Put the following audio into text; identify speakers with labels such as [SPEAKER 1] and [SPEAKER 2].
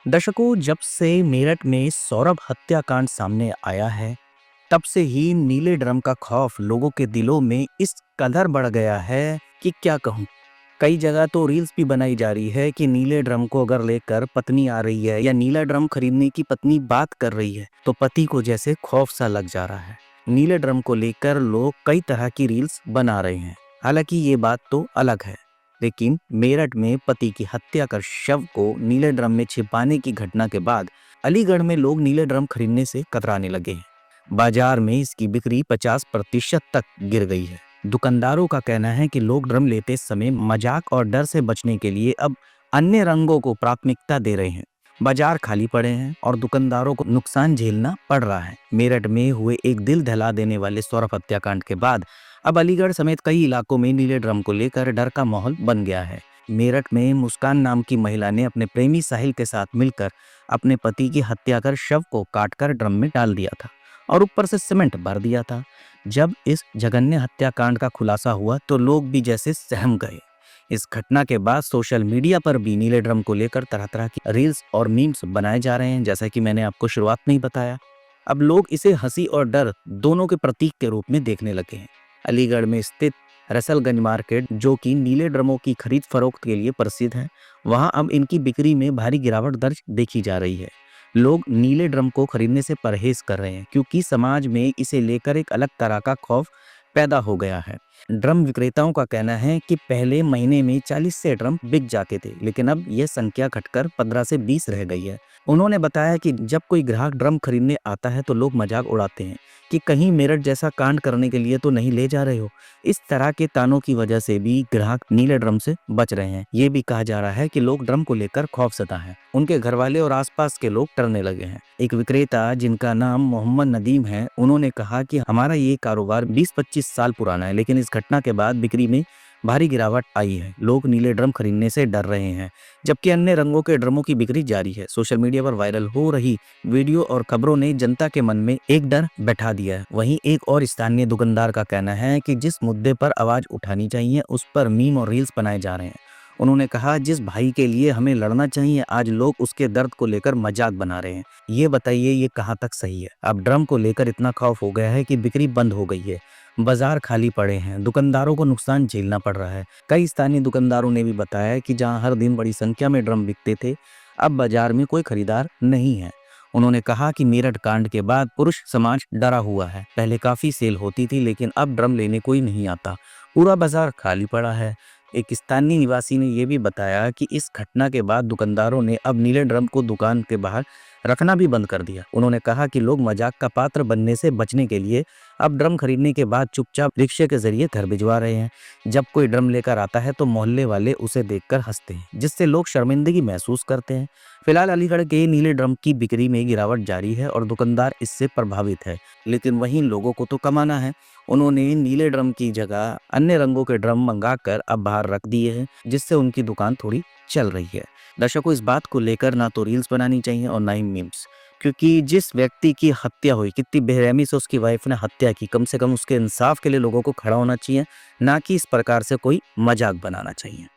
[SPEAKER 1] दशकों जब से मेरठ में सौरभ हत्याकांड सामने आया है, तब से ही नीले ड्रम का खौफ लोगों के दिलों में इस कदर बढ़ गया है कि क्या कहूँ। कई जगह तो रील्स भी बनाई जा रही है कि नीले ड्रम को अगर लेकर पत्नी आ रही है या नीला ड्रम खरीदने की पत्नी बात कर रही है तो पति को जैसे खौफ सा लग जा रहा है। नीले ड्रम को लेकर लोग कई तरह की रील्स बना रहे हैं। हालांकि ये बात तो अलग है, लेकिन मेरठ में पति की हत्या कर शव को नीले ड्रम में छिपाने की घटना के बाद अलीगढ़ में लोग नीले ड्रम खरीदने से कतराने लगे हैं। बाजार में इसकी बिक्री 50% तक गिर गई है। दुकानदारों का कहना है कि लोग ड्रम लेते समय मजाक और डर से बचने के लिए अब अन्य रंगों को प्राथमिकता दे रहे हैं। बाजार खाली पड़े हैं और दुकानदारों को नुकसान झेलना पड़ रहा है। मेरठ में हुए एक दिल दहला देने वाले सौरभ हत्याकांड के बाद अब अलीगढ़ समेत कई इलाकों में नीले ड्रम को लेकर डर का माहौल बन गया है। मेरठ में मुस्कान नाम की महिला ने अपने प्रेमी साहिल के साथ मिलकर अपने पति की हत्या कर शव को काटकर ड्रम में डाल दिया था और ऊपर से सीमेंट भर दिया था। जब इस जघन्य हत्याकांड का खुलासा हुआ तो लोग भी जैसे सहम गए। इस घटना के बाद सोशल मीडिया पर भी नीले ड्रम को लेकर तरह तरह की रील्स और मीम्स बनाए जा रहे हैं। जैसा कि मैंने आपको शुरुआत में ही बताया, अब लोग इसे हंसी और डर दोनों के प्रतीक के रूप में देखने लगे हैं। अलीगढ़ में स्थित रसलगंज मार्केट, जो कि नीले ड्रमों की खरीद फरोख्त के लिए प्रसिद्ध है, वहां अब इनकी बिक्री में भारी गिरावट दर्ज देखी जा रही है। लोग नीले ड्रम को खरीदने से परहेज कर रहे हैं क्योंकि समाज में इसे लेकर एक अलग तरह का खौफ पैदा हो गया है। ड्रम विक्रेताओं का कहना है कि पहले महीने में 40 से ड्रम बिक जाते थे, लेकिन अब यह संख्या घटकर 15 से 20 रह गई है। उन्होंने बताया कि जब कोई ग्राहक ड्रम खरीदने आता है तो लोग मजाक उड़ाते हैं कि कहीं मेरठ जैसा कांड करने के लिए तो नहीं ले जा रहे हो। इस तरह के तानों की वजह से भी ग्राहक नीले ड्रम से बच रहे हैं। ये भी कहा जा रहा है कि लोग ड्रम को लेकर खौफजदा हैं। उनके घरवाले और आसपास के लोग डरने लगे हैं। एक विक्रेता, जिनका नाम मोहम्मद नदीम है, उन्होंने कहा कि हमारा ये कारोबार 20-25 साल पुराना है, लेकिन इस घटना के बाद बिक्री में भारी गिरावट आई है। लोग नीले ड्रम खरीदने से डर रहे हैं, जबकि अन्य रंगों के ड्रमों की बिक्री जारी है। सोशल मीडिया पर वायरल हो रही वीडियो और खबरों ने जनता के मन में एक डर बैठा दिया है। वहीं एक और स्थानीय दुकानदार का कहना है कि जिस मुद्दे पर आवाज उठानी चाहिए उस पर मीम और रील्स बनाए जा रहे हैं। उन्होंने कहा, जिस भाई के लिए हमें लड़ना चाहिए, आज लोग उसके दर्द को लेकर मजाक बना रहे हैं। ये बताइए, ये कहाँ तक सही है? अब ड्रम को लेकर इतना खौफ हो गया है कि बिक्री बंद हो गई है, बाजार खाली पड़े हैं, दुकानदारों को नुकसान झेलना पड़ रहा है। कई स्थानीय दुकानदारों ने भी बताया कि जहां हर दिन बड़ी संख्या में ड्रम बिकते थे, अब बाजार में कोई खरीदार नहीं है। उन्होंने कहा कि मेरठ कांड के बाद पुरुष समाज डरा हुआ है। पहले काफी सेल होती थी, लेकिन अब ड्रम लेने कोई नहीं आता, पूरा बाजार खाली पड़ा है। एक स्थानीय निवासी ने यह भी बताया कि इस घटना के बाद दुकानदारों ने अब नीले ड्रम को दुकान के बाहर रखना भी बंद कर दिया। उन्होंने कहा कि लोग मजाक का पात्र बनने से बचने के लिए अब ड्रम खरीदने के बाद चुपचाप रिक्शे के जरिए घर भिजवा रहे हैं। जब कोई ड्रम लेकर आता है तो मोहल्ले वाले उसे देखकर हंसते हैं, जिससे लोग शर्मिंदगी महसूस करते हैं। फिलहाल अलीगढ़ के नीले ड्रम की बिक्री में गिरावट जारी है और दुकानदार इससे प्रभावित है, लेकिन वहीं लोगों को तो कमाना है। उन्होंने नीले ड्रम की जगह अन्य रंगों के ड्रम मंगाकर अब बाहर रख दिए हैं, जिससे उनकी दुकान थोड़ी चल रही है। दर्शकों, इस बात को लेकर ना तो रील्स बनानी चाहिए और ना ही मीम्स, क्योंकि जिस व्यक्ति की हत्या हुई, कितनी बेरहमी से उसकी वाइफ ने हत्या की, कम से कम उसके इंसाफ के लिए लोगों को खड़ा होना चाहिए, ना कि इस प्रकार से कोई मजाक बनाना चाहिए।